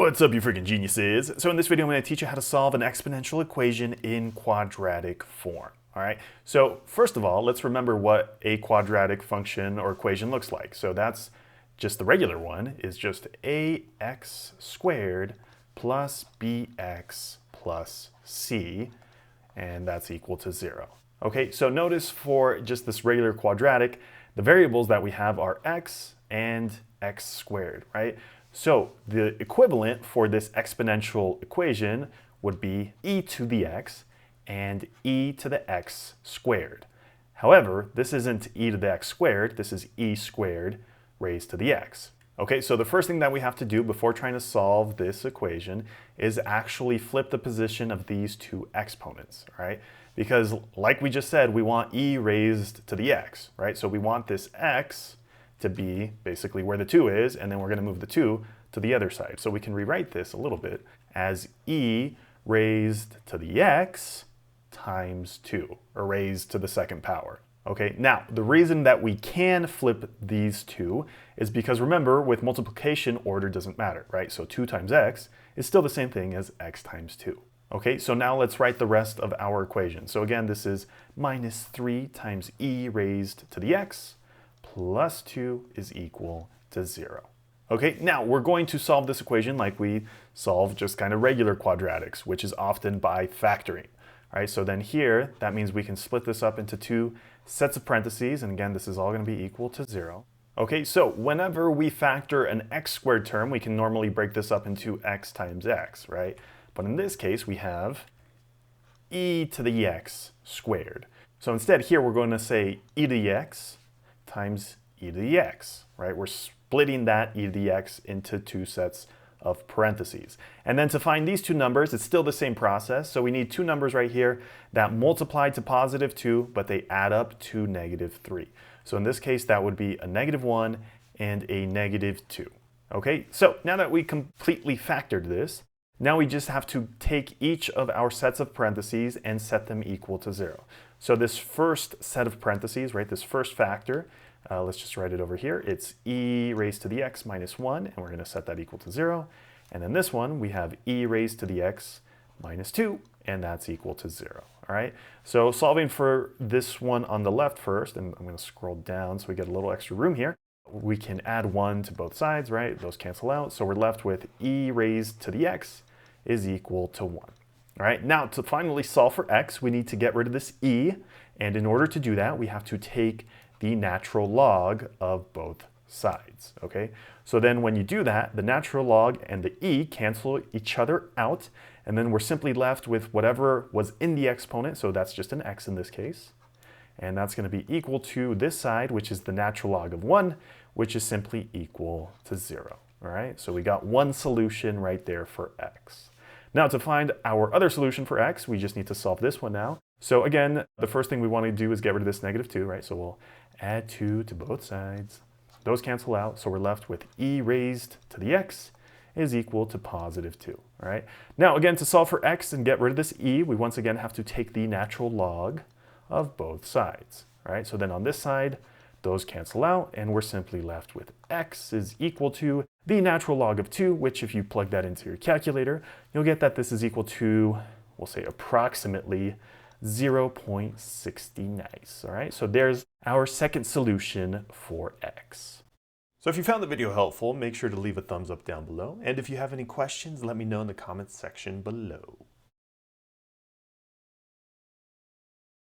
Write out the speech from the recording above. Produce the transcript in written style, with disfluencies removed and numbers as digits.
What's up, you freaking geniuses? So in this video, I'm going to teach you how to solve an exponential equation in quadratic form. All right. So first of all, let's remember what a quadratic function or equation looks like. So that's just the regular one is just ax squared plus bx plus c, and that's equal to 0. Okay, so notice for just this regular quadratic, the variables that we have are x and x squared, right? So the equivalent for this exponential equation would be e to the x and e to the x squared. However, this isn't e to the x squared, this is e squared raised to the x. Okay, so the first thing that we have to do before trying to solve this equation is actually flip the position of these two exponents, right? Because like we just said, we want e raised to the x, right? So we want this x to be basically where the 2 is, and then we're going to move the 2 to the other side. So we can rewrite this a little bit as e raised to the x times 2, or raised to the second power. Okay, now the reason that we can flip these two is because remember, with multiplication, order doesn't matter, right? So 2 times x is still the same thing as x times 2. Okay, so now let's write the rest of our equation. So again, this is minus 3 times e raised to the x plus 2 is equal to 0. Okay, now we're going to solve this equation like we solve just kind of regular quadratics, which is often by factoring. All right, so then here, that means we can split this up into 2 sets of parentheses, and again, this is all going to be equal to 0. Okay, so whenever we factor an x squared term, we can normally break this up into x times x, right? But in this case, we have e to the x squared. So instead here, we're going to say e to the x times e to the x, right? We're splitting that e to the x into 2 sets of parentheses. And then to find these two numbers, it's still the same process. So we need 2 numbers right here that multiply to positive 2, but they add up to negative 3. So in this case, that would be a negative 1 and a negative 2. Okay, so now that we completely factored this, now we just have to take each of our sets of parentheses and set them equal to 0. So this first set of parentheses, right, this first factor, let's just write it over here. It's e raised to the x minus 1, and we're going to set that equal to 0. And then this one, we have e raised to the x minus 2, and that's equal to 0. All right, so solving for this one on the left first, and I'm going to scroll down so we get a little extra room here. We can add 1 to both sides, right? Those cancel out. So we're left with e raised to the x is equal to 1. All right, now to finally solve for x, we need to get rid of this e. And in order to do that, we have to take the natural log of both sides, okay? So then when you do that, the natural log and the e cancel each other out, and then we're simply left with whatever was in the exponent, so that's just an x in this case, and that's going to be equal to this side, which is the natural log of 1, which is simply equal to 0, all right? So we got one solution right there for x. Now to find our other solution for x, we just need to solve this one now. So again, the first thing we want to do is get rid of this negative 2, right? So we'll add 2 to both sides. Those cancel out, so we're left with e raised to the x is equal to positive 2, all right? Now again, to solve for x and get rid of this e, we once again have to take the natural log of both sides, all right? So then on this side, those cancel out, and we're simply left with x is equal to the natural log of 2, which if you plug that into your calculator, you'll get that this is equal to, we'll say approximately 0.60 nice, all right? So there's our second solution for x. So if you found the video helpful, make sure to leave a thumbs up down below. And if you have any questions, let me know in the comments section below.